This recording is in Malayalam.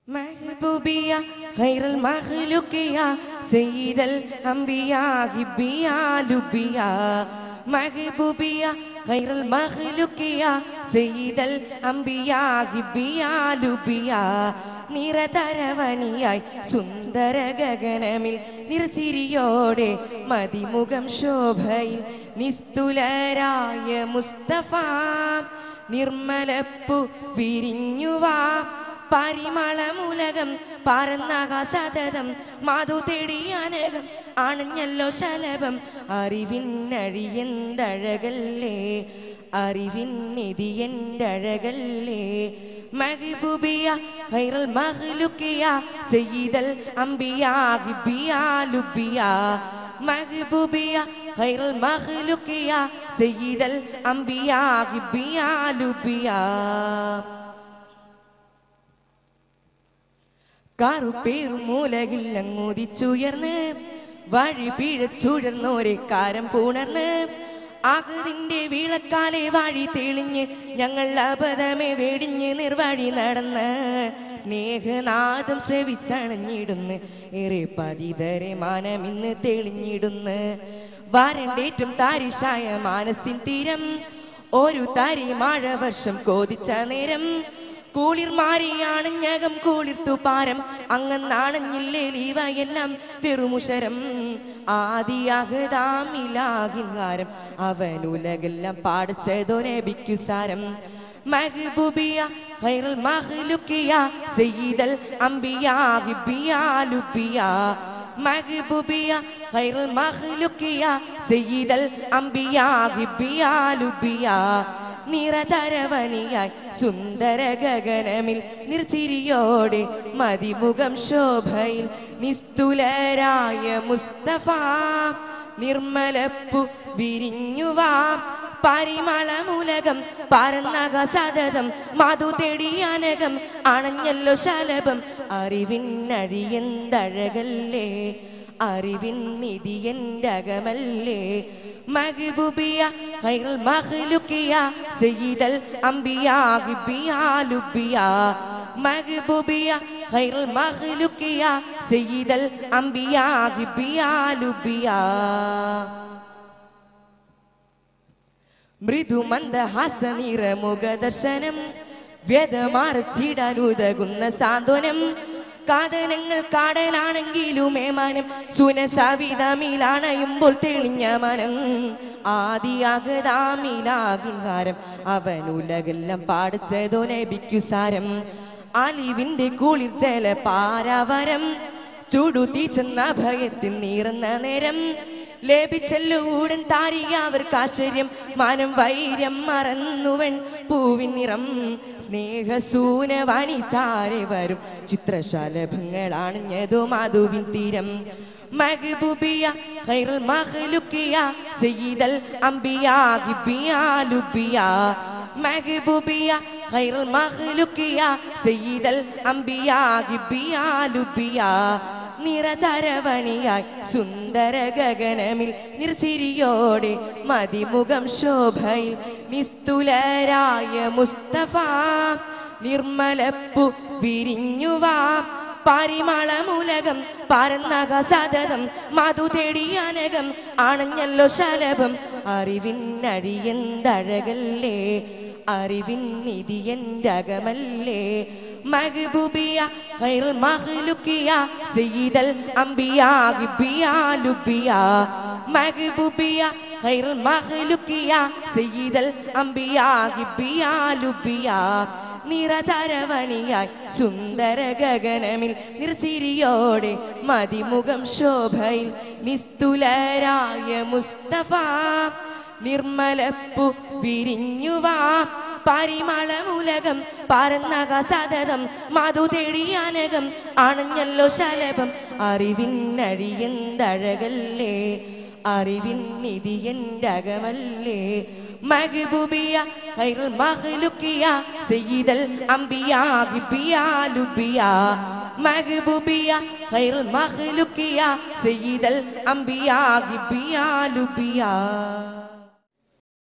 महबूबिया खैरुल मखलूकिया सय्यिदल अंबिया हिब्बिया लुबिया महबूबिया खैरुल मखलूकिया सय्यिदल अंबिया हिब्बिया लुबिया നിറതരവനിയായി സുന്ദര ഗഗനമിൽ നിർച്ചിരിയോടെ മതിമുഖം ശോഭയിൽ നിസ്തുലരായ മുസ്തഫ നിർമ്മലപ്പു വിരിഞ്ഞുവാ പരിമളമുലകം പറന്നക സതതം മാധു തേടിയനകം ആണഞ്ഞല്ലോ ശലഭം അറിവിന്നഴിയെന്തഴകല്ലേ അറിവിന്നിതിയെന്തഴകല്ലേ महबूबिया खैरुल मखलूकिया सय्यिदल अंबिया हिब्बिया लुबिया महबूबिया खैरुल मखलूकिया सय्यिदल अंबिया हिब्बिया लुबिया കാറുപേറുമൂലകിൽ അങ്ങോദിച്ചുയർന്ന് വഴി പിഴച്ചുഴർന്നോരെ കാരം പൂണർന്ന് ആഹതിന്റെ വീളക്കാലെ വാഴി തെളിഞ്ഞ് ഞങ്ങൾ അബദ്ധമേ വെടിഞ്ഞ് നിർവഴി നടന്ന് സ്നേഹനാദം ശ്രവിച്ചണഞ്ഞിടുന്ന് ഏറെ പതിതരെ മാനമിന്ന് തെളിഞ്ഞിടുന്ന് വാരണ്ടേറ്റം താരിശായ മാനസിൻ തീരം ഒരു താരി മഴ വർഷം കോതിച്ച നേരം കൂളിർ മാറിയാണഞ്ഞകം കൂളിർത്തു പാരം അങ്ങന്നാണഞ്ഞില്ലേ ലീവയെല്ലാം വെറുമുഷരം ആദിയാഹതാമിലാഹിൻകാരം അവനുലകെല്ലാം പാടച്ചതോ നബിക്കു സാരം महबूबिया खैरुल मखलूकिया सय्यिदल अंबिया हिब्बिया लुबिया महबूबिया खैरुल मखलूकिया सय्यिदल अंबिया हिब्बिया लुबिया നിറതരവനിയായി സുന്ദര ഗഗനമിൽ നിർച്ചിരിയോടെ മതിമുഖം ശോഭയിൽ നിസ്തുലരായ മുസ്തഫ നിർമ്മലപ്പു വിരിഞ്ഞുവാ പരിമളമുലകം പറന്നക സതതം മാധു തേടിയനകം അണഞ്ഞല്ലോ ശലഭം അറിവിന്നഴിയെന്തഴകല്ലേ അറിവിന്നിതിയെന്തകമല്ലേ महबूबिया खैरुल मखलूकिया सय्यिदल अंबिया हिब्बिया लुबिया महबूबिया खैरुल मखलूकिया सय्यिदल अंबिया हिब्बिया लुबिया മൃദുമന്ദഹാസനിറ മുഖദർശനം വ്യതമാർച്ചിടാനുതകുന്ന സാന്ത്വനം കാതനങ്ങൾ കാടലാണെങ്കിലും ഏമാനം സുനസവിതമിലാണയുമ്പോൾ തെളിഞ്ഞ മനം ആദിയാഹതാമിലാകിൻകാരം അവനുലകെല്ലാം പാടച്ചതോ നബിക്കു സാരം അലിവിന്റെ കുളിർ ജല പാരാവരം ചുടുതീച്ചെന്ന ഭയത്തിൽ നീറുന്ന നേരം ലഭിച്ചല്ലൂടൻ താരിയവർക്ക് ആശ്ചര്യം മാനം വൈര്യം മറന്നുവൻ പൂവിൻ നിറം സ്നേഹസൂനവാണി ചാരെ വരും ചിത്രശലഭങ്ങളാണഞ്ഞതോ മാധുവിൻ തീരം महबूबिया खैरुल मखलूकिया सय्यिदल अंबिया हिब्बिया लुबिया महबूबिया खैरुल मखलूकिया सय्यिदल अंबिया हिब्बिया लुबिया നിറതരവനിയായി സുന്ദര ഗഗനമിൽ നിർച്ചിരിയോടെ മതിമുഖം ശോഭയിൽ നിസ്തുലരായ മുസ്തഫ നിർമ്മലപ്പു വിരിഞ്ഞുവാ പരിമളമുലകം പറന്നക സതതം മധു തേടിയനകം അണഞ്ഞല്ലോ ശലഭം അറിവിന്നഴിയെന്തഴകല്ലേ അറിവിന്നിതിയെന്തകമല്ലേ महबूबिया खैरुल मखलूकिया सय्यिदल अंबिया हिब्बिया लुबिया महबूबिया खैरुल मखलूकिया सय्यिदल अंबिया हिब्बिया लुबिया നിറതരവനിയായി സുന്ദര ഗഗനമിൽ നിർച്ചിരിയോടെ മതിമുഖം ശോഭയിൽ നിസ്തുലരായ മുസ്തഫ നിർമ്മലപ്പു വിരിഞ്ഞുവാ പരിമളമുലകം പറന്നക സതതം മാധു തേടിയനകം അണഞ്ഞല്ലോ ശലഭം അറിവിന്നഴിയെന്തഴകല്ലേ അറിവിന്നിതിയെന്തകമല്ലേ महबूबिया खैरुल मखलूकिया सय्यिदल अंबिया हिब्बिया लुबिया महबूबिया खैरुल मखलूकिया सय्यिदल अंबिया हिब्बिया लुबिया